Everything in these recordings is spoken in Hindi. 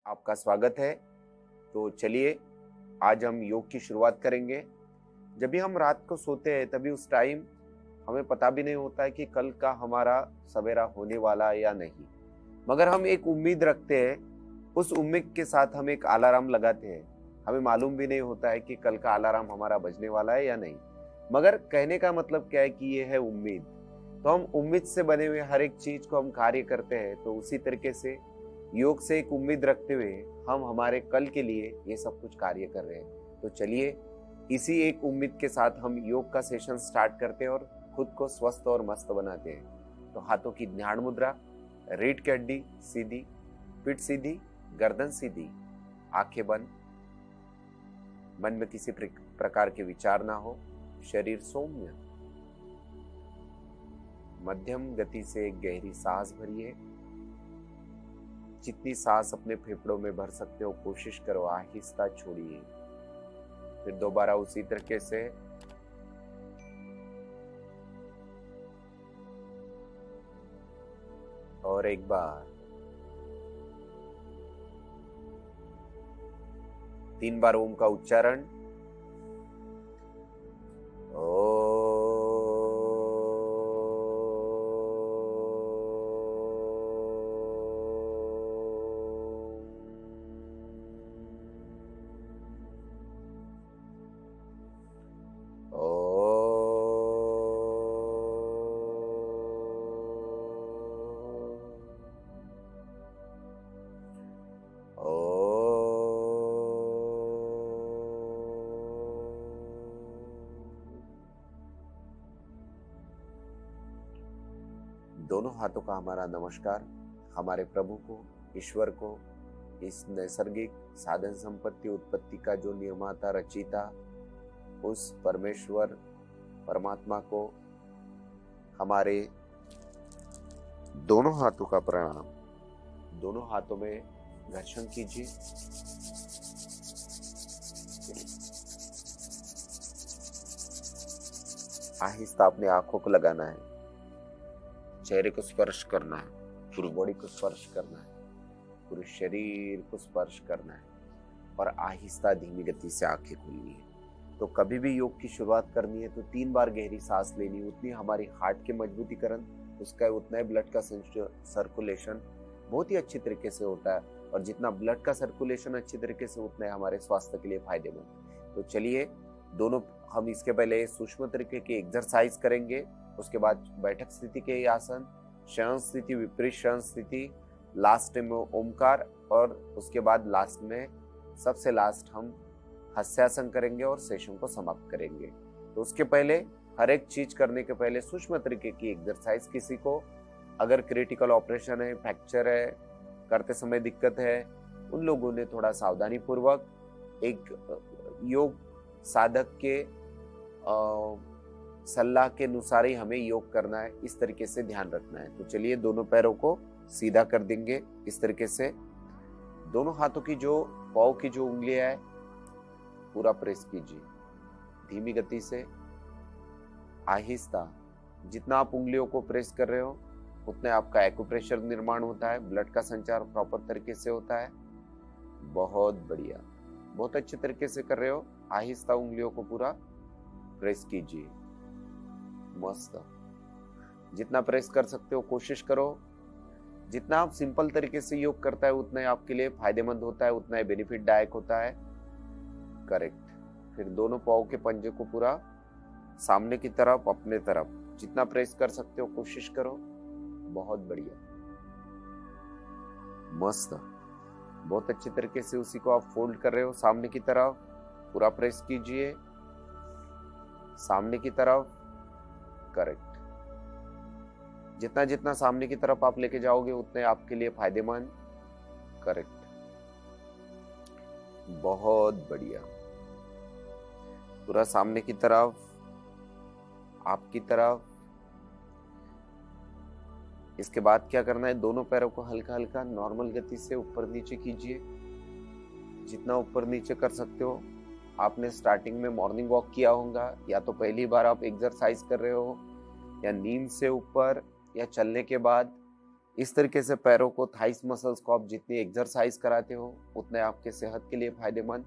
आपका स्वागत है। तो चलिए आज हम योग की शुरुआत करेंगे। जब भी हम रात को सोते हैं तभी उस टाइम हमें पता भी नहीं होता है कि कल का हमारा सवेरा होने वाला है या नहीं, मगर हम एक उम्मीद रखते हैं। उस उम्मीद के साथ हम एक अलार्म लगाते हैं। हमें मालूम भी नहीं होता है कि कल का अलार्म हमारा बजने वाला है या नहीं, मगर कहने का मतलब क्या है कि ये है उम्मीद। तो हम उम्मीद से बने हुए हर एक चीज को हम कार्य करते हैं, तो उसी तरीके से योग से एक उम्मीद रखते हुए हम हमारे कल के लिए ये सब कुछ कार्य कर रहे हैं। तो चलिए इसी एक उम्मीद के साथ हम योग का सेशन स्टार्ट करते हैं और खुद को स्वस्थ और मस्त बनाते हैं। तो हाथों की ध्यान मुद्रा, रीढ़ की हड्डी सीधी, पीठ सीधी, गर्दन सीधी, आंखें बंद। मन में किसी प्रकार के विचार ना हो, शरीर सौम्य। मध्यम गति से एक गहरी सांस भरिए। जितनी सांस अपने फेफड़ों में भर सकते हो कोशिश करो, आहिस्ता छोड़िए। फिर दोबारा उसी तरीके से। और एक बार। 3 बार ओम का उच्चारण। दोनों हाथों का हमारा नमस्कार हमारे प्रभु को, ईश्वर को, इस नैसर्गिक साधन संपत्ति उत्पत्ति का जो निर्माता रचयिता उस परमेश्वर परमात्मा को हमारे दोनों हाथों का प्रणाम। दोनों हाथों में घर्षण कीजिए। आहिस्ता अपने आंखों को लगाना है, चेहरे को स्पर्श करना है, पूरी बॉडी को स्पर्श करना है, पूरे शरीर को स्पर्श करना है और आहिस्ता धीमी गति से आंखें खोलनी है। तो कभी भी योग की शुरुआत करनी है तो 3 बार गहरी सांस लेनी, उतनी हमारी हार्ट के मजबूतीकरण, उसका उतना ही ब्लड का सर्कुलेशन बहुत ही अच्छी तरीके से होता है, और जितना ब्लड का सर्कुलेशन अच्छी तरीके से उतना ही हमारे स्वास्थ्य के लिए फायदेमंद। तो चलिए दोनों हम इसके पहले सूक्ष्म तरीके की एक्सरसाइज करेंगे, उसके बाद बैठक स्थिति के आसन, शयन स्थिति, विपरीत शयन स्थिति, लास्ट में ओमकार, और उसके बाद लास्ट में सबसे लास्ट हम हास्यासन करेंगे और सेशन को समाप्त करेंगे। तो उसके पहले हर एक चीज करने के पहले सूक्ष्म तरीके की एक्सरसाइज, किसी को अगर क्रिटिकल ऑपरेशन है, फ्रैक्चर है, करते समय दिक्कत है, उन लोगों ने थोड़ा सावधानी पूर्वक एक योग साधक के सलाह के अनुसार ही हमें योग करना है, इस तरीके से ध्यान रखना है। तो चलिए दोनों पैरों को सीधा कर देंगे इस तरीके से। दोनों हाथों की जो पाँव की जो उंगलियां है पूरा प्रेस कीजिए धीमी गति से, आहिस्ता। जितना आप उंगलियों को प्रेस कर रहे हो उतने आपका एक्यूप्रेशर निर्माण होता है, ब्लड का संचार प्रॉपर तरीके से होता है। बहुत बढ़िया, बहुत अच्छे तरीके से कर रहे हो। आहिस्ता उंगलियों को पूरा प्रेस कीजिए, मस्त। जितना प्रेस कर सकते हो कोशिश करो। जितना आप सिंपल तरीके से योग करता है उतना ही आपके लिए फायदेमंद होता है, उतना ही बेनिफिटदायक होता है। करेक्ट। फिर दोनों पाँव के पंजे को पूरा सामने की तरफ, अपने तरफ जितना प्रेस कर सकते हो कोशिश करो। बहुत बढ़िया, मस्त, बहुत अच्छे तरीके से उसी को आप फोल्ड कर रहे हो सामने की तरफ। पूरा प्रेस कीजिए सामने की तरफ। करेक्ट। जितना जितना सामने की तरफ आप लेके जाओगे उतने आपके लिए फायदेमंद। करेक्ट, बहुत बढ़िया। पूरा सामने की तरफ, आपकी तरफ। इसके बाद क्या करना है, दोनों पैरों को हल्का हल्का नॉर्मल गति से ऊपर नीचे कीजिए, जितना ऊपर नीचे कर सकते हो। आपने स्टार्टिंग में मॉर्निंग वॉक किया होगा, या तो पहली बार आप एक्सरसाइज कर रहे हो, या नींद से ऊपर, या चलने के बाद, इस तरीके से पैरों को, थाइस मसल्स को आप जितनी एक्सरसाइज कराते हो उतने आपके सेहत के लिए फायदेमंद।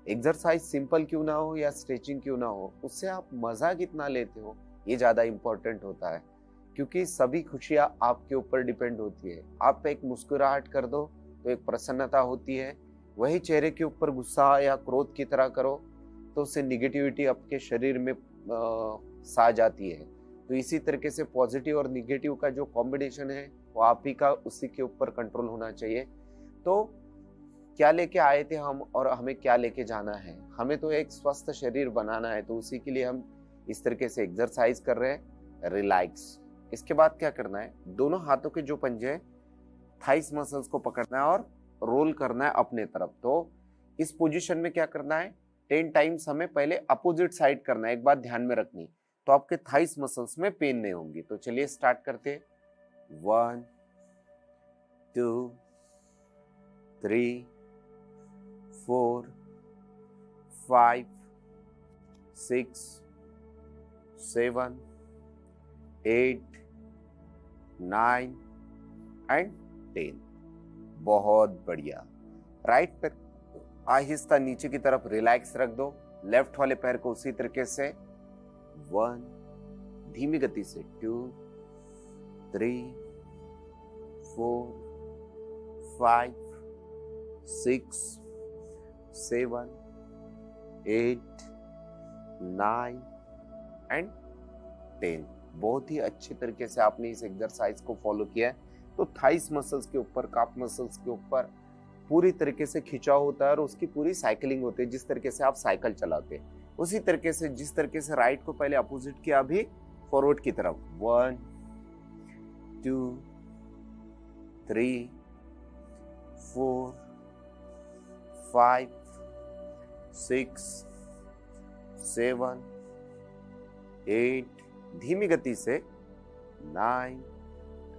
एक्सरसाइज सिंपल क्यों ना हो या स्ट्रेचिंग क्यों ना हो, उससे आप मजा कितना लेते हो ये ज्यादा इंपॉर्टेंट होता है, क्योंकि सभी खुशियां आपके ऊपर डिपेंड होती है। आप एक मुस्कुराहट कर दो तो एक प्रसन्नता होती है, वही चेहरे के ऊपर गुस्सा या क्रोध की तरह करो तो उससे निगेटिविटी आपके शरीर में सा जाती है। तो इसी तरीके से पॉजिटिव और निगेटिव का जो कॉम्बिनेशन है वो आप ही का, उसी के ऊपर कंट्रोल होना चाहिए। तो क्या लेके आए थे हम और हमें क्या लेके जाना है, हमें तो एक स्वस्थ शरीर बनाना है, तो उसी के लिए हम इस तरीके से एक्सरसाइज कर रहे हैं, रिलैक्स। इसके बाद क्या करना है, दोनों हाथों के जो पंजे हैं थाइस मसल्स को पकड़ना है और रोल करना है अपने तरफ। तो इस पोजीशन में क्या करना है, 10 टाइम्स हमें पहले अपोजिट साइड करना है। एक बात ध्यान में रखनी, तो आपके थाइस मसल्स में पेन नहीं होंगी। तो चलिए स्टार्ट करते हैं। 1 2 3 4 5 6 7 8 9 एंड 10। बहुत बढ़िया। राइट पैर आहिस्ता नीचे की तरफ रिलैक्स रख दो, लेफ्ट वाले पैर को उसी तरीके से 1, धीमी गति से 2 3 4 5 6 7 8 9 एंड 10। बहुत ही अच्छे तरीके से आपने इस एक्सरसाइज को फॉलो किया है। तो थाइस मसल्स के ऊपर, काफ मसल्स के ऊपर पूरी तरीके से खिंचाव होता है और उसकी पूरी साइकिलिंग होती है। जिस तरीके से आप साइकिल चलाते हैं उसी तरीके से, जिस तरीके से राइट को पहले अपोजिट किया, अभी फॉरवर्ड की तरफ 1 2 3 4 5 6 7 8, धीमी गति से 9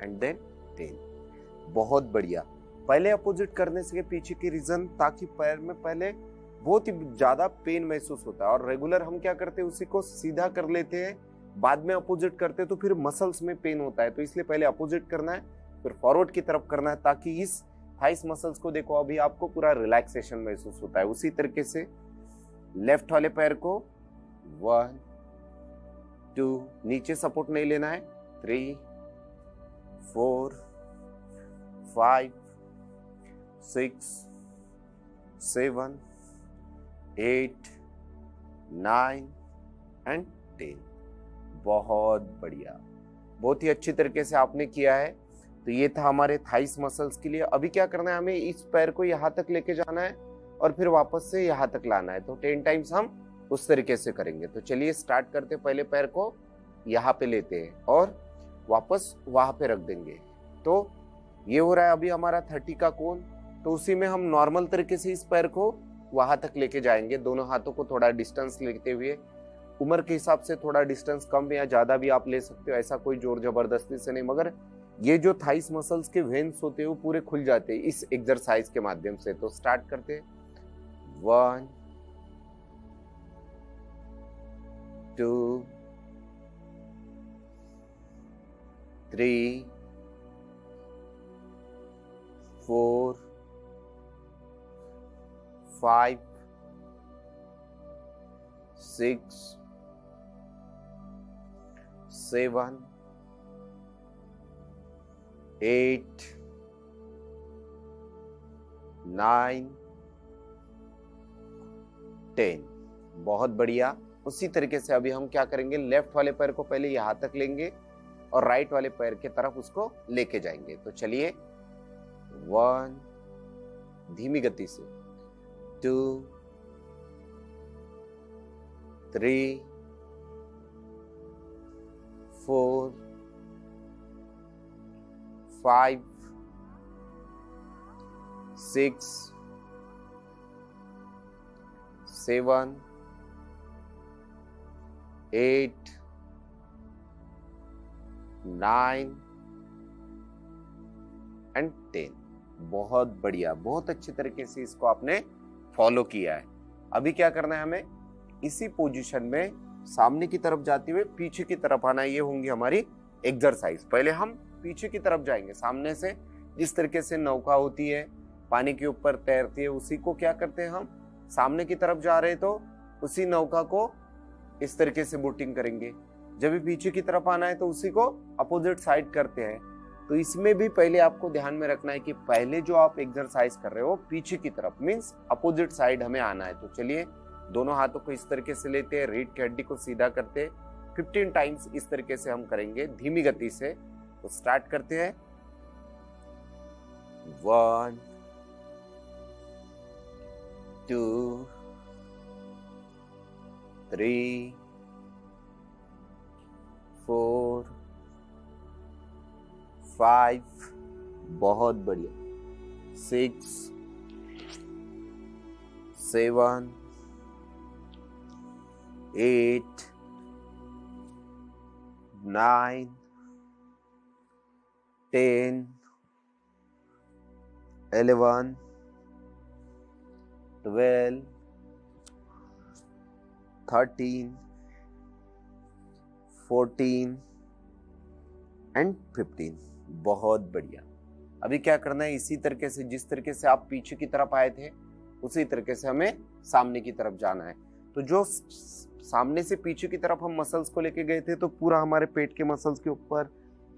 एंड देन 10। बहुत बढ़िया। पहले अपोजिट करने से पीछे की रीजन, ताकि पैर में पहले बहुत ही ज्यादा पेन महसूस होता है और रेगुलर हम क्या करते हैं, उसी को सीधा कर लेते हैं, बाद में अपोजिट करते हैं तो फिर मसल्स में पेन होता है। तो इसलिए पहले अपोजिट करना है, फिर फॉरवर्ड की तरफ करना है, ताकि इस थाइस मसल्स को देखो अभी आपको पूरा रिलैक्सेशन महसूस होता है। उसी तरीके से लेफ्ट वाले पैर को 1 2, नीचे सपोर्ट नहीं लेना है, 3 4 5 6 7 8 9 एंड 10। बहुत बढ़िया, बहुत ही अच्छी तरीके से आपने किया है। तो ये था हमारे थाइस मसल्स के लिए। अभी क्या करना है, हमें इस पैर को यहाँ तक लेके जाना है और फिर वापस से यहाँ तक लाना है। तो 10 टाइम्स हम उस तरीके से करेंगे। तो चलिए स्टार्ट करते, पहले पैर को यहाँ पे लेते हैं और वापस वहां पे रख देंगे। तो ये हो रहा है अभी हमारा 30 का कोण। तो उसी में हम नॉर्मल तरीके से इस पैर को वहां तक लेके जाएंगे, दोनों हाथों को थोड़ा डिस्टेंस लेते हुए। उम्र के हिसाब से थोड़ा डिस्टेंस कम या ज्यादा भी आप ले सकते हो, ऐसा कोई जोर जबरदस्ती से नहीं। मगर ये जो थाइस मसल्स के वेन्स होते हैं वो पूरे खुल जाते हैं इस एक्सरसाइज के माध्यम से। तो स्टार्ट करते हैं। 1 2 3 4 5 6 7 8 9 10। बहुत बढ़िया। उसी तरीके से अभी हम क्या करेंगे, लेफ्ट वाले पैर को पहले यहां तक लेंगे और राइट वाले पैर के तरफ उसको लेके जाएंगे। तो चलिए 1, धीमी गति से 2 3 4 5 6 7 8 9 एंड 10। बहुत बढ़िया, बहुत अच्छे तरीके से इसको आपने फॉलो किया है। अभी क्या करना है, हमें इसी पोजीशन में सामने की तरफ जाते हुए पीछे की तरफ आना है। ये होंगी हमारी एक्सरसाइज। पहले हम पीछे की तरफ जाएंगे। सामने से जिस तरीके से नौका होती है, पानी के ऊपर तैरती है, उसी को क्या करते हैं हम, सामने की तरफ जा रहे हैं तो उसी नौका को इस तरीके से बोटिंग करेंगे। जब भी पीछे की तरफ आना है तो उसी को अपोजिट साइड करते हैं। तो इसमें भी पहले आपको ध्यान में रखना है कि पहले जो आप एक्सरसाइज कर रहे हो पीछे की तरफ मींस अपोजिट साइड हमें आना है। तो चलिए दोनों हाथों को इस तरीके से लेते हैं, रीढ़ की हड्डी को सीधा करते हैं, 15 टाइम्स इस तरीके से हम करेंगे धीमी गति से। तो स्टार्ट करते हैं। 1 2 3 4 5, बहुत बढ़िया, 6 7 8 9 10 11 12 13 14 एंड 15। बहुत बढ़िया। अभी क्या करना है, इसी तरीके से जिस तरीके से आप पीछे की तरफ आए थे उसी तरीके से हमें सामने की तरफ जाना है। तो जो सामने से पीछे की तरफ हम मसल्स को लेके गए थे तो पूरा हमारे पेट के मसल्स के ऊपर,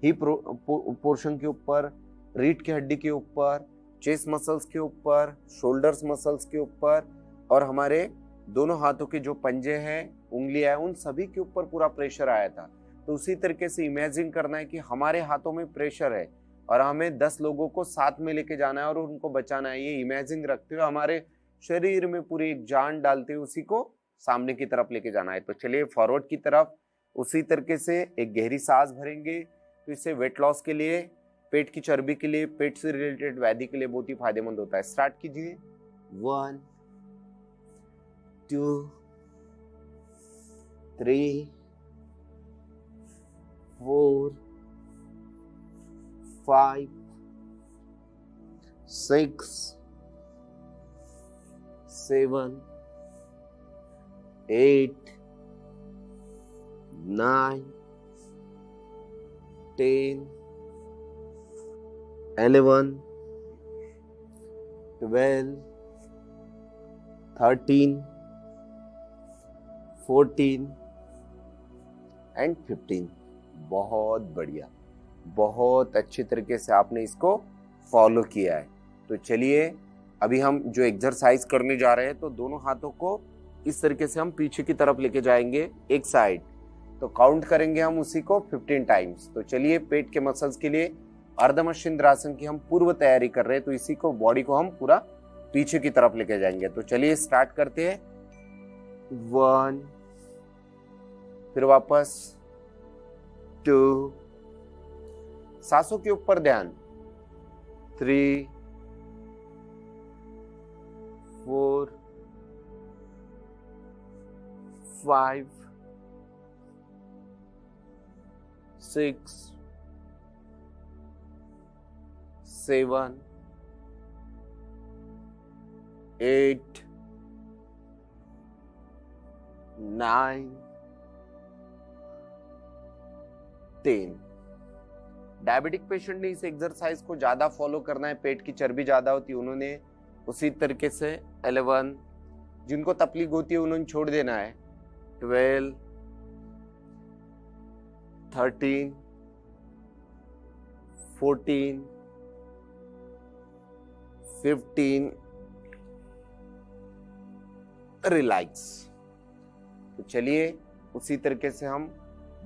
हिप पोर्शन के ऊपर, रीढ़ की हड्डी के ऊपर, चेस्ट मसल्स के ऊपर, शोल्डर्स मसल्स के ऊपर और हमारे दोनों हाथों के जो पंजे हैं, उंगलियां हैं, उन सभी के ऊपर पूरा प्रेशर आया था। तो उसी तरीके से इमेजिन करना है कि हमारे हाथों में प्रेशर है और हमें 10 लोगों को साथ में लेके जाना है और उनको बचाना है। ये इमेजिन रखते हुए हमारे शरीर में पूरी एक जान डालते हुए उसी को सामने की तरफ लेके जाना है। तो चलिए फॉरवर्ड की तरफ उसी तरीके से एक गहरी सांस भरेंगे। तो इससे वेट लॉस के लिए, पेट की चर्बी के लिए, पेट से रिलेटेड व्याधि के लिए बहुत ही फायदेमंद होता है। स्टार्ट कीजिए। 1 2 3 4 5 6 7 8 9 10 11 12 13 14 एंड 15। बहुत बढ़िया, बहुत अच्छे तरीके से आपने इसको फॉलो किया है। तो चलिए अभी हम जो एक्सरसाइज करने जा रहे हैं तो दोनों हाथों को इस तरीके से हम पीछे की तरफ लेके जाएंगे एक साइड। तो काउंट करेंगे हम उसी को 15 टाइम्स। तो चलिए पेट के मसल्स के लिए अर्धमशिंद्रासन की हम पूर्व तैयारी कर रहे हैं। तो इसी को, बॉडी को हम पूरा पीछे की तरफ लेके जाएंगे। तो चलिए स्टार्ट करते हैं। 1, फिर वापस 2, सांसों के ऊपर ध्यान, 3 4 5 6 7 8 9 10। डायबिटिक पेशेंट ने इस एक्सरसाइज को ज्यादा फॉलो करना है, पेट की चर्बी ज्यादा होती है उन्होंने उसी तरीके से 11, जिनको तकलीफ होती है उन्होंने छोड़ देना है, 12 13 14 15 रिलैक्स। तो चलिए उसी तरीके से हम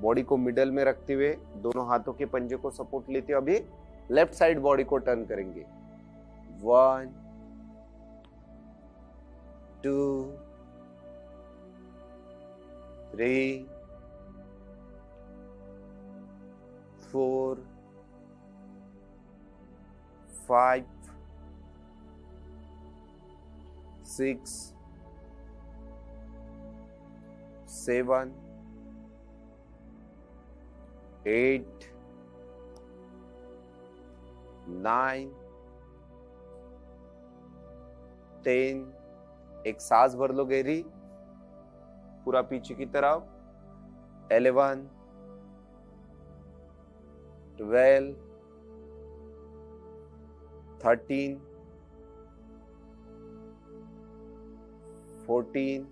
बॉडी को मिडल में रखते हुए दोनों हाथों के पंजे को सपोर्ट लेते हुए अभी लेफ्ट साइड बॉडी को टर्न करेंगे। 1 2 3 4 5 6 7 8 9 10। एक सांस भर लो गहरी, पूरा पीछे की तरफ, 11 12 13, 14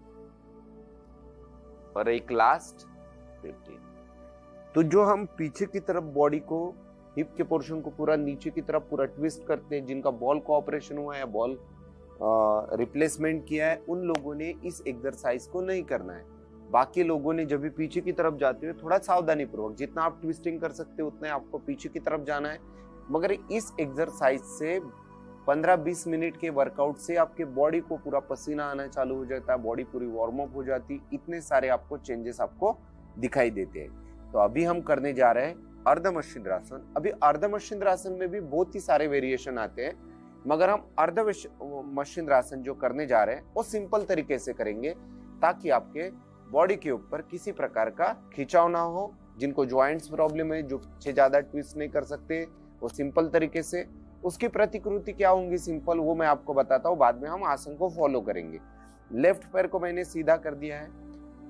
और एक लास्ट 15। तो जो हम पीछे की तरफ बॉडी को, हिप के पोर्शन को पूरा नीचे की तरफ पूरा ट्विस्ट करते हैं, जिनका बॉल को ऑपरेशन हुआ है, बॉल रिप्लेसमेंट किया है, उन लोगों ने इस एक्सरसाइज को नहीं करना है। बाकी लोगों ने जब भी पीछे की तरफ जाते हुए थोड़ा सावधानी पूर्वक, जितना आप ट्विस्टिंग कर सकते हो उतना आपको पीछे की तरफ जाना है। मगर इस एक्सरसाइज से 15-20 मिनट के वर्कआउट से आपके बॉडी को पूरा पसीना आना चालू हो जाता है, बॉडी पूरी वार्म अप हो जाती, इतने सारे आपको चेंजेस आपको दिखाई देते हैं। तो अभी हम करने जा रहे हैं अर्ध मशींद्रासन। अभी अर्ध मशींद्रासन में भी बहुत ही सारे वेरिएशन आते हैं, मगर हम अर्ध मशींद्रासन जो करने जा रहे हैं वो सिंपल तरीके से करेंगे, ताकि आपके बॉडी के ऊपर किसी प्रकार का खिंचाव ना हो। जिनको ज्वाइंट्स प्रॉब्लम है, जो पीछे ज्यादा ट्विस्ट नहीं कर सकते, वो सिंपल तरीके से, उसकी प्रतिकृति क्या होंगी सिंपल, वो मैं आपको बताता हूँ। बाद में हम आसन को फॉलो करेंगे। लेफ्ट पैर को मैंने सीधा कर दिया है,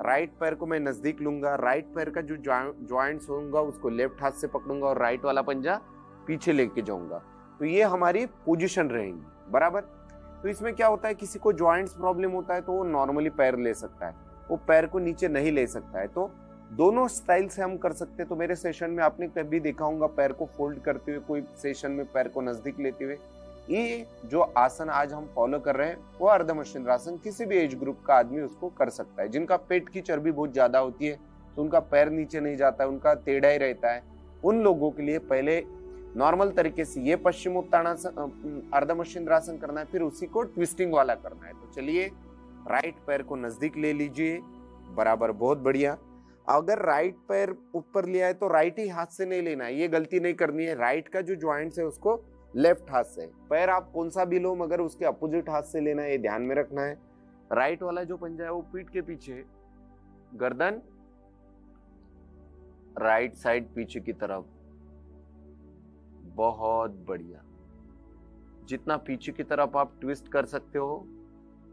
राइट पैर को मैं नजदीक लूंगा, राइट पैर का जो ज्वाइंट्स होगा उसको लेफ्ट हाथ से पकड़ूंगा और राइट वाला पंजा पीछे लेके जाऊंगा। तो ये हमारी पोजीशन रहेगी, बराबर। तो इसमें क्या होता है, किसी को ज्वाइंट्स प्रॉब्लम होता है तो वो नॉर्मली पैर ले सकता है, वो पैर को नीचे नहीं ले सकता है। तो दोनों स्टाइल से हम कर सकते हैं। तो मेरे सेशन में आपने कभी देखा होगा पैर को फोल्ड करते हुए, कोई सेशन में पैर को नजदीक लेते हुए। ये जो आसन आज हम फॉलो कर रहे हैं वो अर्ध मशींद्रासन, किसी भी एज ग्रुप का आदमी उसको कर सकता है। जिनका पेट की चर्बी बहुत ज्यादा होती है तो उनका पैर नीचे नहीं जाता है, उनका टेढ़ा ही रहता है, उन लोगों के लिए पहले नॉर्मल तरीके से ये पश्चिमोत्तानासन अर्ध मशींद्रासन करना है, फिर उसी को ट्विस्टिंग वाला करना है। तो चलिए, राइट पैर को नजदीक ले लीजिए, बराबर, बहुत बढ़िया। अगर राइट पैर ऊपर लिया है तो राइट ही हाथ से नहीं लेना है, ये गलती नहीं करनी है। राइट का जो ज्वाइंट्स है उसको लेफ्ट हाथ से, पैर आप कौन सा भी लो मगर उसके अपोजिट हाथ से लेना है, ये ध्यान में रखना है। राइट वाला जो पंजा है वो पीठ के पीछे, गर्दन राइट साइड पीछे की तरफ, बहुत बढ़िया। जितना पीछे की तरफ आप ट्विस्ट कर सकते हो।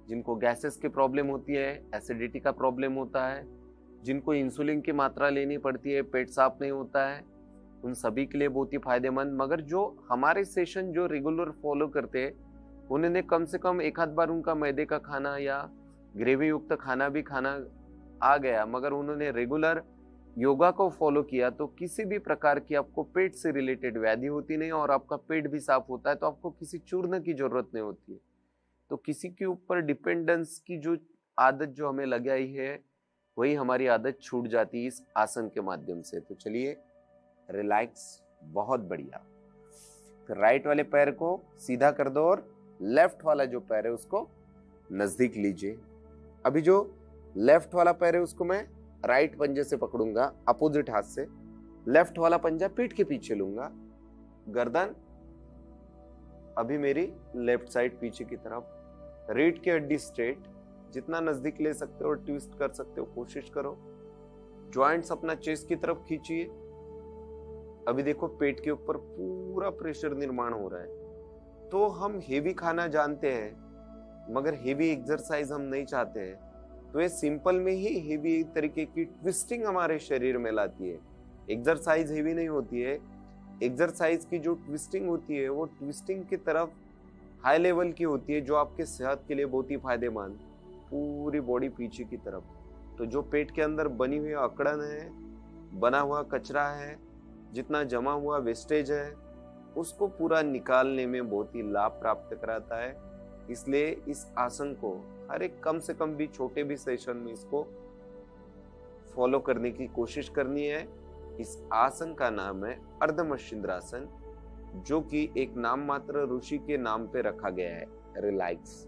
जिनको गैसेस की प्रॉब्लम होती है, एसिडिटी का प्रॉब्लम होता है, जिनको इंसुलिन की मात्रा लेनी पड़ती है, पेट साफ नहीं होता है, उन सभी के लिए बहुत ही फायदेमंद। मगर जो हमारे सेशन जो रेगुलर फॉलो करते हैं, उन्होंने कम से कम एक आध बार उनका मैदे का खाना या ग्रेवी युक्त खाना भी खाना आ गया, मगर उन्होंने रेगुलर योगा को फॉलो किया, तो किसी भी प्रकार की आपको पेट से रिलेटेड व्याधि होती नहीं और आपका पेट भी साफ होता है। तो आपको किसी चूर्ण की जरूरत नहीं होती है। तो किसी के ऊपर डिपेंडेंस की जो आदत जो हमें लगाई है, वही हमारी आदत छूट जाती है इस आसन के माध्यम से। तो चलिए, रिलैक्स, बहुत बढ़िया। फिर राइट वाले पैर को सीधा कर दो और लेफ्ट वाला जो पैर है उसको नजदीक लीजिए। अभी जो लेफ्ट वाला पैर है उसको मैं राइट पंजे से पकड़ूंगा, अपोजिट हाथ से। लेफ्ट वाला पंजा पीठ के पीछे लूंगा, गर्दन अभी मेरी लेफ्ट साइड पीछे की तरफ, रीढ़ की हड्डी स्ट्रेट, जितना नजदीक ले सकते हो ट्विस्ट कर सकते हो कोशिश करो। ज्वाइंट्स अपना चेस्ट की तरफ खींचिए। अभी देखो पेट के ऊपर पूरा प्रेशर निर्माण हो रहा है। तो हम हेवी खाना जानते हैं मगर हेवी एक्सरसाइज हम नहीं चाहते हैं, तो ये सिंपल में ही हेवी तरीके की ट्विस्टिंग हमारे शरीर में लाती है। एक्सरसाइज हेवी नहीं होती है, एक्सरसाइज की जो ट्विस्टिंग होती है वो ट्विस्टिंग की तरफ हाई लेवल की होती है, जो आपके सेहत के लिए बहुत ही फायदेमंद। पूरी बॉडी पीछे की तरफ, तो जो पेट के अंदर बनी हुई अकड़न है, बना हुआ कचरा है, जितना जमा हुआ वेस्टेज है, उसको पूरा निकालने में बहुत ही लाभ प्राप्त कराता है। इसलिए इस आसन को हर एक कम से कम भी छोटे भी सेशन में इसको फॉलो करने की कोशिश करनी है। इस आसन का नाम है अर्ध मशींद्रासन, जो कि एक नाम मात्र ऋषि के नाम पे रखा गया है। रिलैक्स,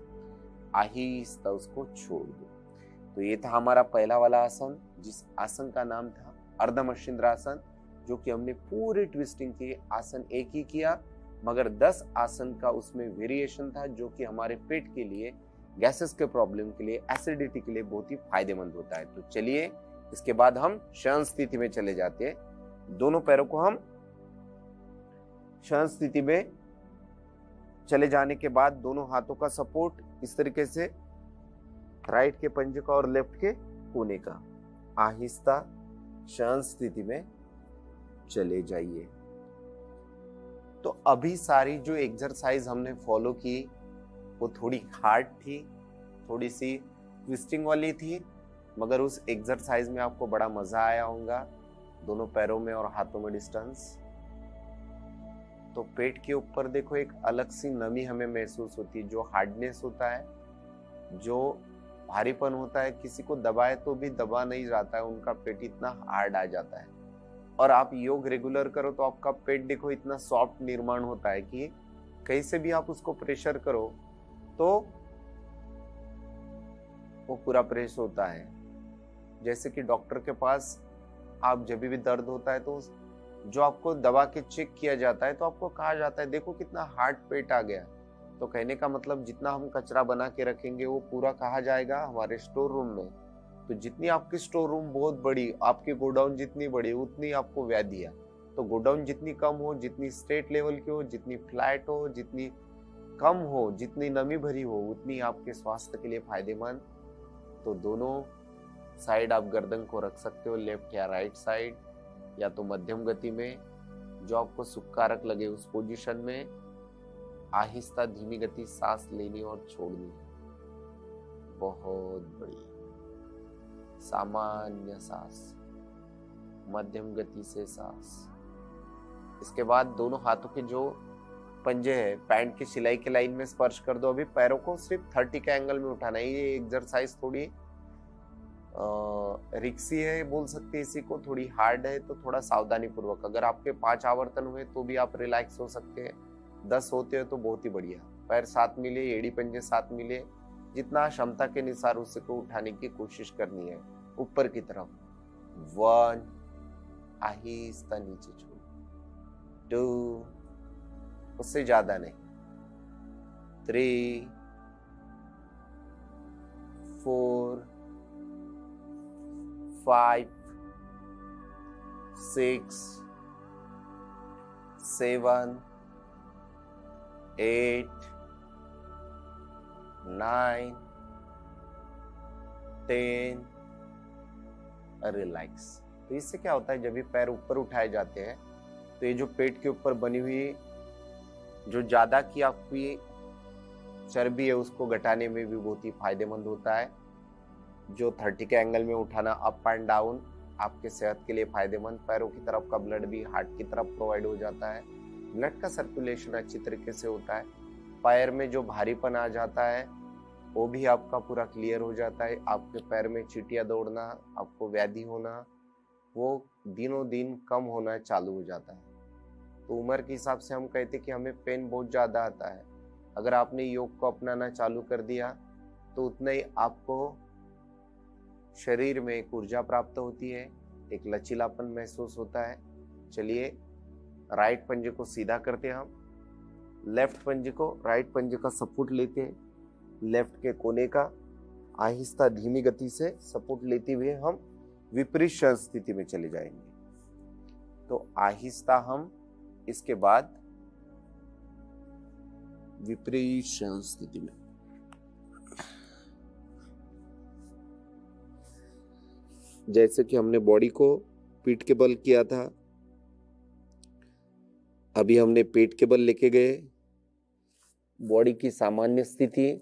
आहिस्ता उसको छोड़ दो। तो ये था हमारा पहला वाला आसन, जिस आसन का नाम था अर्ध मशींद्रासन, जो कि हमने पूरी ट्विस्टिंग की। आसन एक ही किया मगर 10 आसन का उसमें वेरिएशन था, जो कि हमारे पेट के लिए, गैसेस के प्रॉब्लम के लिए, एसिडिटी के लिए बहुत ही फायदेमंद होता है। तो चलिए, इसके बाद हम शयन स्थिति में चले जाते हैं। दोनों पैरों को हम शयन स्थिति में चले जाने के बाद दोनों हाथों का सपोर्ट इस तरीके से, राइट के पंजे का और लेफ्ट के कोने का, आहिस्ता शयन स्थिति में चले जाइए। तो अभी सारी जो एक्सरसाइज हमने फॉलो की वो थोड़ी हार्ड थी, थोड़ी सी ट्विस्टिंग वाली थी, मगर उस एक्सरसाइज में आपको बड़ा मजा आया होगा। दोनों पैरों में और हाथों में डिस्टेंस। तो पेट के ऊपर देखो एक अलग सी नमी हमें महसूस होती है। जो हार्डनेस होता है, जो भारीपन होता है, किसी को दबाए तो भी दबा नहीं जाता है, उनका पेट इतना हार्ड आ जाता है। और आप योग रेगुलर करो तो आपका पेट देखो इतना सॉफ्ट निर्माण होता है कि कहीं से भी आप उसको प्रेशर करो तो वो पूरा प्रेस होता है। जैसे कि डॉक्टर के पास आप जब भी दर्द होता है तो जो आपको दबा के चेक किया जाता है तो आपको कहा जाता है देखो कितना हार्ड पेट आ गया। तो कहने का मतलब जितना हम कचरा बना के रखेंगे वो पूरा कहा जाएगा हमारे स्टोर रूम में। तो जितनी आपकी स्टोर रूम बहुत बड़ी, आपकी गोडाउन जितनी बड़ी, उतनी आपको व्याधि है। तो गोडाउन जितनी कम हो, जितनी स्ट्रेट लेवल की हो, जितनी फ्लैट हो, जितनी कम हो, जितनी नमी भरी हो, उतनी आपके स्वास्थ्य के लिए फायदेमंद। तो दोनों साइड आप गर्दन को रख सकते हो, लेफ्ट या राइट साइड, या तो मध्यम गति में, जो आपको सुखकारक लगे उस पोजीशन में। आहिस्ता धीमी गति सांस लेनी और छोड़नी है। बहुत बढ़िया। सामान्य सांस, मध्यम गति से सांस। इसके बाद दोनों हाथों के जो पंजे हैं पैंट की सिलाई के लाइन में स्पर्श कर दो। अभी पैरों को सिर्फ 30 के एंगल में उठाना है। ये एक्सरसाइज थोड़ी रिक्सी है बोल सकते हैं इसी को, थोड़ी हार्ड है, तो थोड़ा सावधानी पूर्वक। अगर आपके 5 आवर्तन हुए तो भी आप रिलैक्स हो सकते हैं। 10 होते हैं तो बहुत ही बढ़िया। पैर साथ मिले, एड़ी पंजे साथ मिले, जितना क्षमता के अनुसार उसे को उठाने की कोशिश करनी है ऊपर की तरफ। 1, आहिस्ता नीचे छोड़। 2, उससे ज्यादा नहीं। 3, 4, 5, 6, 7, 8, 9, 10, रिलैक्स। तो इससे क्या होता है, जब ये पैर ऊपर उठाए जाते हैं तो ये जो पेट के ऊपर बनी हुई जो ज्यादा की आपकी चर्बी है उसको घटाने में भी बहुत ही फायदेमंद होता है। जो 30 के एंगल में उठाना अप एंड डाउन आपके सेहत के लिए फायदेमंद। पैरों की तरफ का ब्लड भी हार्ट की तरफ प्रोवाइड हो जाता है। ब्लड का सर्कुलेशन अच्छी तरीके से होता है। पैर में जो भारीपन आ जाता है वो भी आपका पूरा क्लियर हो जाता है। आपके पैर में चींटियां दौड़ना, आपको व्याधि होना, वो दिनों दिन कम होना चालू हो जाता है। तो उम्र के हिसाब से हम कहते कि हमें पेन बहुत ज़्यादा आता है। अगर आपने योग को अपनाना चालू कर दिया तो उतना ही आपको शरीर में एक ऊर्जा प्राप्त होती है, एक लचीलापन महसूस होता है। चलिए राइट पंजे को सीधा करते हैं हम। लेफ्ट पंजे को, राइट पंजे का सपोर्ट लेते हैं, लेफ्ट के कोने का आहिस्ता धीमी गति से सपोर्ट लेते हुए हम विपरीत शयन स्थिति में चले जाएंगे। तो आहिस्ता हम इसके बाद विपरीत शयन स्थिति में। जैसे कि हमने बॉडी को पीठ के बल किया था, अभी हमने पेट के बल लेके गए। बॉडी की सामान्य स्थिति,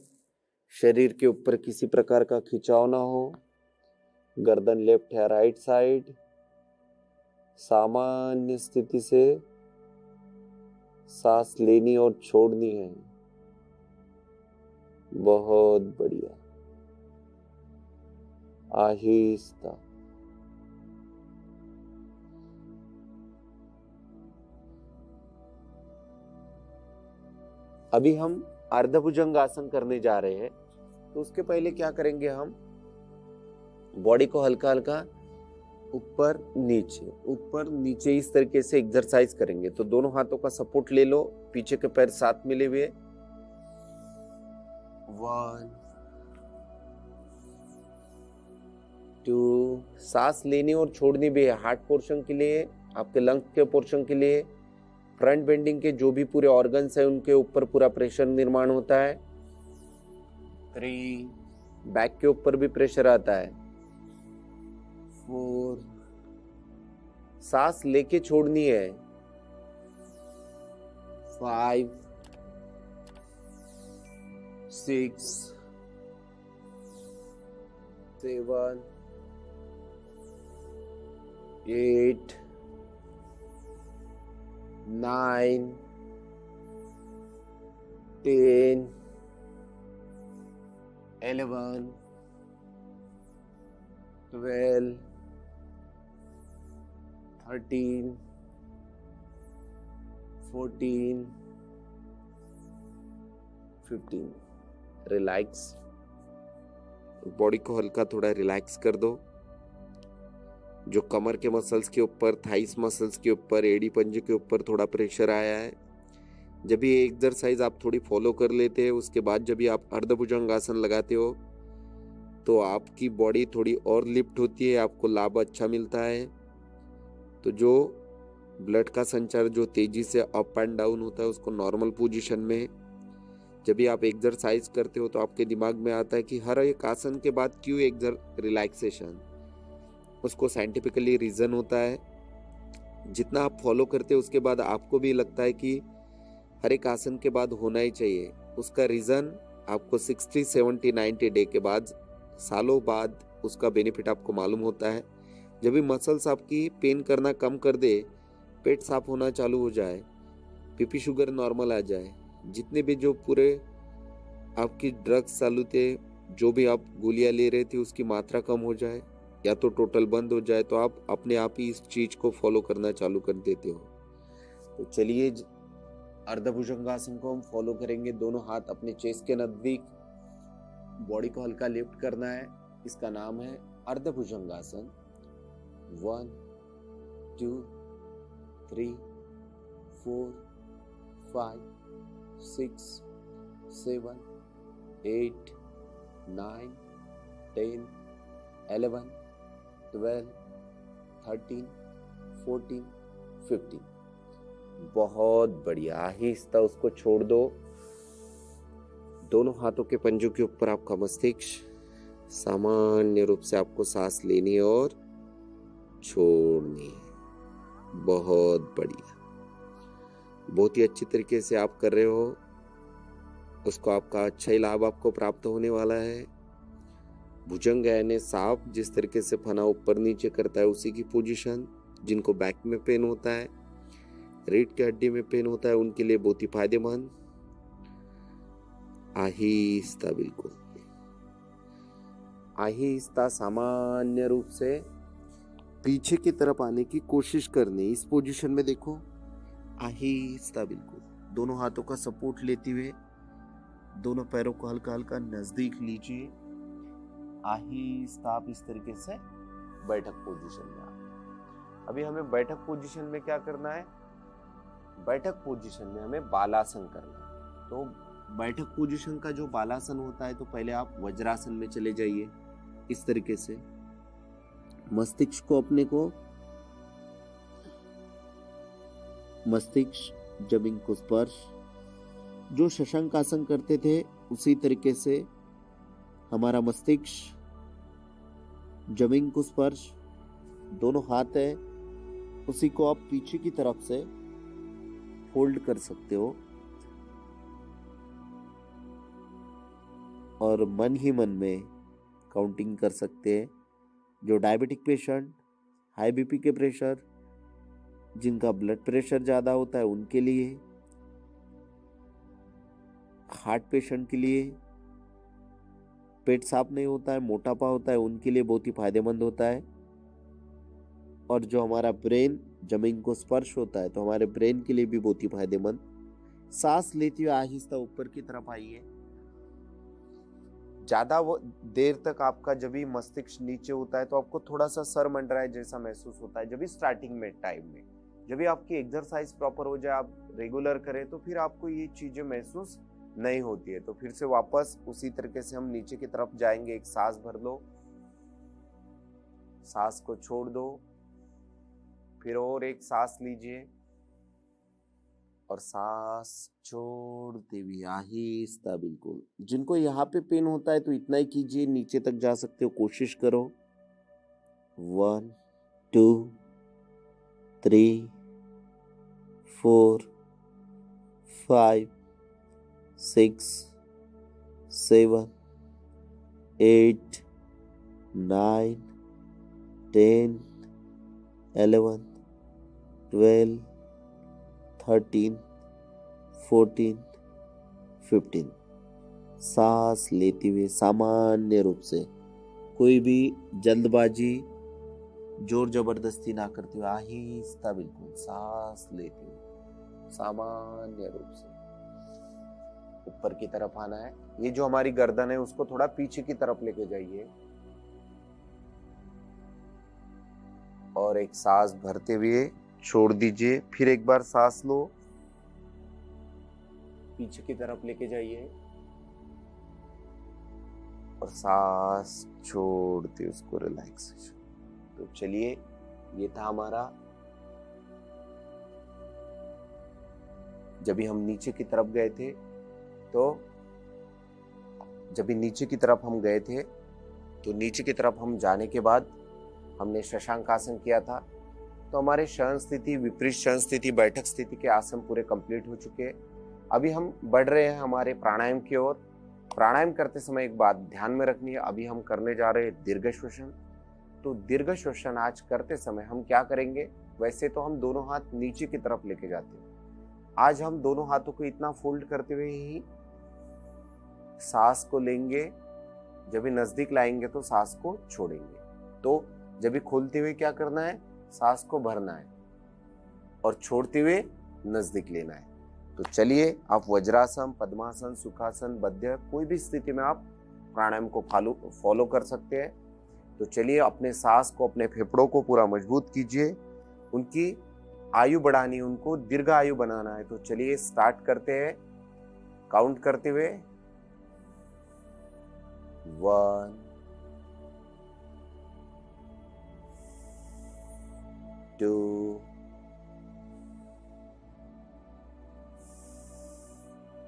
शरीर के ऊपर किसी प्रकार का खिंचाव ना हो, गर्दन लेफ्ट या राइट साइड, सामान्य स्थिति से सांस लेनी और छोड़नी है। बहुत बढ़िया। आहिस्ता। अभी हम अर्धभुजंग आसन करने जा रहे हैं। तो उसके पहले क्या करेंगे, हम बॉडी को हल्का हल्का ऊपर नीचे इस तरीके से एक्सरसाइज करेंगे। तो दोनों हाथों का सपोर्ट ले लो, पीछे के पैर साथ मिले हुए। 1, 2, सांस लेनी और छोड़नी भी है। हार्ट पोर्शन के लिए, आपके लंग्स के पोर्शन के लिए, फ्रंट बेंडिंग के जो भी पूरे ऑर्गन्स है उनके ऊपर पूरा प्रेशर निर्माण होता है। 3, बैक के ऊपर भी प्रेशर आता है। 4, सांस लेके छोड़नी है। 5, 6, 7, 8, 9, 10, 11, 12, 13, 14, 15। रिलैक्स, बॉडी को हल्का थोड़ा रिलैक्स कर दो। जो कमर के मसल्स के ऊपर, थाइस मसल्स के ऊपर, एड़ी पंजे के ऊपर थोड़ा प्रेशर आया है, जब ये एक्सरसाइज आप थोड़ी फॉलो कर लेते हैं, उसके बाद जब आप अर्धभुजंगासन लगाते हो तो आपकी बॉडी थोड़ी और लिफ्ट होती है, आपको लाभ अच्छा मिलता है। तो जो ब्लड का संचार जो तेजी से अप एंड डाउन होता है उसको नॉर्मल पोजीशन में जब भी आप एक्सरसाइज करते हो तो आपके दिमाग में आता है कि हर एक आसन के बाद क्यों रिलैक्सेशन। उसको साइंटिफिकली रीजन होता है। जितना आप फॉलो करते हो उसके बाद आपको भी लगता है कि हर एक आसन के बाद होना ही चाहिए। उसका रीजन आपको 60, 70, 90 डे के बाद, सालों बाद उसका बेनिफिट आपको मालूम होता है। जब भी मसल्स आपकी पेन करना कम कर दे, पेट साफ होना चालू हो जाए, बीपी शुगर नॉर्मल आ जाए, जितने भी जो पूरे आपकी ड्रग्स चालू थे, जो भी आप गोलियां ले रहे थे उसकी मात्रा कम हो जाए या तो टोटल बंद हो जाए, तो आप अपने आप ही इस चीज को फॉलो करना चालू कर देते हो। तो चलिए अर्धभुजंगासन को हम फॉलो करेंगे। दोनों हाथ अपने चेस्ट के नजदीक, बॉडी को हल्का लिफ्ट करना है। इसका नाम है अर्धभुजंगासन। 1, 2, 3, 4, 5, 6, 7, 8, 9, 10, 11, 12, 13, 14, 15। बहुत बढ़िया। आहिस्ता उसको छोड़ दो। दोनों हाथों के पंजों के ऊपर आपका मस्तिष्क, सामान्य रूप से आपको सांस लेनी है और छोड़नी है। बहुत बढ़िया, बहुत ही अच्छी तरीके से आप कर रहे हो। उसको आपका अच्छा ही लाभ आपको प्राप्त होने वाला है। भुजंग यानी सांप जिस तरीके से फना ऊपर नीचे करता है उसी की पोजीशन। जिनको बैक में पेन होता है, रीढ़ की हड्डी में पेन होता है, उनके लिए बहुत ही फायदेमंद। आहिस्ता, बिल्कुल आहिस्ता, सामान्य रूप से पीछे की तरफ आने की कोशिश करनी। इस पोजीशन में देखो, आहिस्ता, बिल्कुल दोनों हाथों का सपोर्ट लेते हुए दोनों पैरों को हल्का हल्का नजदीक लीजिए। आहिस्ता आप इस तरीके से बैठक पोजीशन में आ। अभी हमें बैठक पोजीशन में क्या करना है? बैठक पोजीशन में हमें बालासन करना है। तो बैठक पोजीशन का जो बालासन होता है, तो पहले आप वज्रासन में चले जाइए। इस तरीके से मस्तिष्क को अपने को, मस्तिष्क जमीन को स्पर्श, जो शशांक आसन करते थे उसी तरीके से हमारा मस्तिष्क जमीन को स्पर्श, दोनों हाथ है उसी को आप पीछे की तरफ से फोल्ड कर सकते हो और मन ही मन में काउंटिंग कर सकते हैं। जो डायबिटिक पेशेंट, हाई बीपी के प्रेशर, जिनका ब्लड प्रेशर ज्यादा होता है उनके लिए, हार्ट पेशेंट के लिए, पेट साफ नहीं होता है, मोटापा होता है, उनके लिए बहुत ही फायदेमंद होता है। और जो हमारा ब्रेन जमीन को स्पर्श होता है तो हमारे ब्रेन के लिए भी बहुत ही फायदेमंद। सांस लेते हुए आहिस्ता ऊपर की तरफ आइए। ज्यादा वो देर तक आपका जब भी मस्तिष्क नीचे होता है तो आपको थोड़ा सा सर मंडराए जैसा महसूस होता है। जब भी स्टार्टिंग में टाइम में, जब भी आपकी एक्सरसाइज प्रॉपर हो जाए, आप रेगुलर करें, तो फिर आपको ये चीजें महसूस नहीं होती है। तो फिर से वापस उसी तरीके से हम नीचे की तरफ जाएंगे। एक सांस भर लो, सांस को छोड़ दो, फिर और एक सांस लीजिए और सांस छोड़ते हुए आहिस्ता, बिल्कुल। जिनको यहाँ पे पेन होता है तो इतना ही कीजिए, नीचे तक जा सकते हो, कोशिश करो। 1, 2, 3, 4, 5, 6, 7, 8, 9, 10, 11, 12, 13, 14, 15। सांस लेते हुए सामान्य रूप से, कोई भी जल्दबाजी, जोर जबरदस्ती ना करते हुए आहिस्ता बिल्कुल सांस लेते हुए सामान्य रूप से ऊपर की तरफ आना है। ये जो हमारी गर्दन है उसको थोड़ा पीछे की तरफ लेके जाइए और एक सांस भरते हुए छोड़ दीजिए। फिर एक बार सांस लो, पीछे की तरफ लेके जाइए और सांस छोड़ते उसको रिलैक्सेशन। तो चलिए, ये था हमारा, जब भी हम नीचे की तरफ गए थे तो नीचे की तरफ हम जाने के बाद हमने शशांक आसन किया था। तो हमारे शयन स्थिति, विपरीत शयन स्थिति, बैठक स्थिति के आसन पूरे कंप्लीट हो चुके हैं। अभी हम बढ़ रहे हैं हमारे प्राणायाम की ओर। प्राणायाम करते समय एक बात ध्यान में रखनी है, अभी हम करने जा रहे हैं दीर्घ श्वसन। तो दीर्घ श्वसन आज करते समय हम क्या करेंगे, वैसे तो हम दोनों हाथ नीचे की तरफ लेके जाते हैं, आज हम दोनों हाथों को इतना फोल्ड करते हुए ही सांस को लेंगे। जब भी नजदीक लाएंगे तो सांस को छोड़ेंगे। तो जब भी खोलते हुए क्या करना है, सांस को भरना है और छोड़ते हुए नजदीक लेना है। तो चलिए, आप वज्रासन, पद्मासन, सुखासन, बद्ध, कोई भी स्थिति में आप प्राणायाम को फॉलो कर सकते हैं। तो चलिए, अपने सांस को, अपने फेफड़ों को पूरा मजबूत कीजिए। उनकी आयु बढ़ानी, उनको दीर्घ आयु बनाना है। तो चलिए स्टार्ट करते हैं काउंट करते हुए। 1, 2,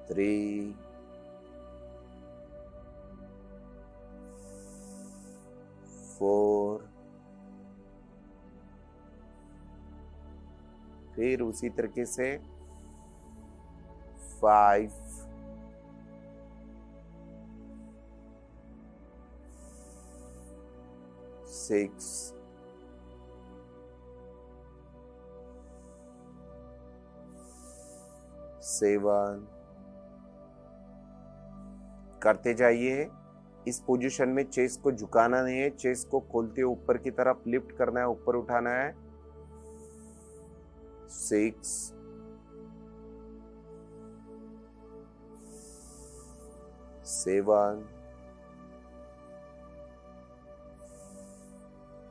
3, 4, फिर उसी तरीके से 5, 6, 7 करते जाइए। इस पोजीशन में चेस्ट को झुकाना नहीं है, चेस्ट को खोलते हुए ऊपर की तरफ लिफ्ट करना है, ऊपर उठाना है। 6, 7,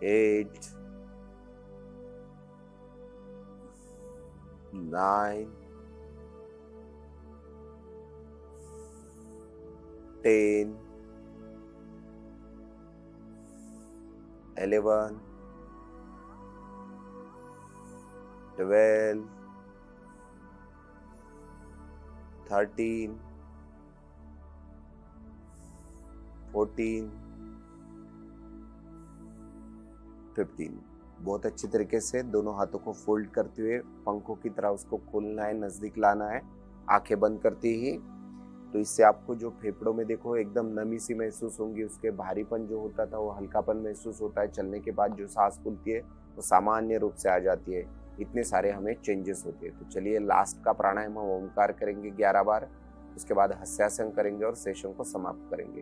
8, 9, 10, 11, 12, 13, 14, 15। बहुत अच्छी तरीके से दोनों हाथों को फोल्ड करते हुए पंखों की तरह उसको खोलना है, नजदीक लाना है, आंखें बंद करते ही। तो इससे आपको जो फेफड़ों में देखो एकदम नमी सी महसूस होंगी, उसके भारीपन जो होता था वो हल्कापन महसूस होता है। चलने के बाद जो सांस खुलती है वो सामान्य रूप से आ जाती है। इतने सारे हमें चेंजेस होते हैं। तो चलिए, लास्ट का प्राणायाम हम ओमकार करेंगे 11 बार, उसके बाद हस्यासन करेंगे और सेशन को समाप्त करेंगे।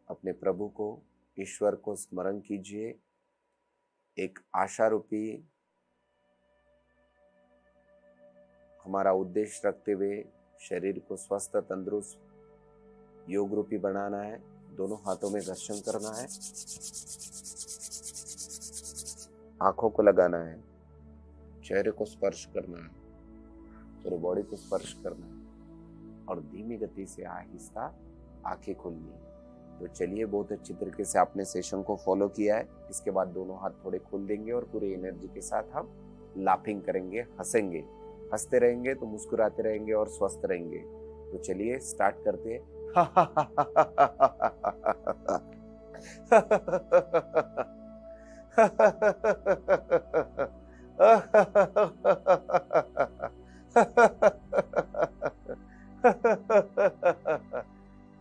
अपने प्रभु को, ईश्वर को स्मरण कीजिए। एक आशा रूपी हमारा उद्देश्य रखते हुए शरीर को स्वस्थ, तंदुरुस्त, योग रूपी बनाना है। दोनों हाथों में घर्षण करना है, आंखों को लगाना है, चेहरे को स्पर्श करना है, पूरी बॉडी को स्पर्श करना है और धीमी गति से आहिस्ता आंखें खोलनी है। तो चलिए, बहुत अच्छी तरीके से आपने सेशन को फॉलो किया है। इसके बाद दोनों हाथ थोड़े खोल देंगे और पूरी एनर्जी के साथ हम लाफिंग करेंगे, हंसेंगे। हंसते रहेंगे तो मुस्कुराते रहेंगे और स्वस्थ रहेंगे। तो चलिए स्टार्ट करते हैं।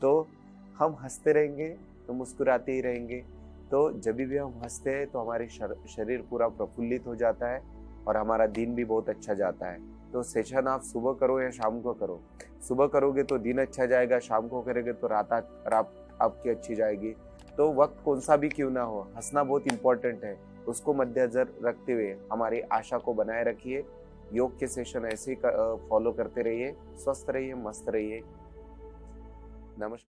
तो हम हंसते रहेंगे तो मुस्कुराते ही रहेंगे। तो जब भी हम हंसते हैं तो हमारे शरीर पूरा प्रफुल्लित हो जाता है और हमारा दिन भी बहुत अच्छा जाता है। तो सेशन आप सुबह करो या शाम को करो। सुबह करोगे तो दिन अच्छा जाएगा, शाम को करोगे तो रात आपकी अच्छी जाएगी। तो वक्त कौन सा भी क्यों ना हो, हंसना बहुत इंपॉर्टेंट है। उसको मद्देनजर रखते हुए हमारी आशा को बनाए रखिए। योग के सेशन ऐसे ही फॉलो करते रहिए। स्वस्थ रहिए, मस्त रहिए। नमस्कार।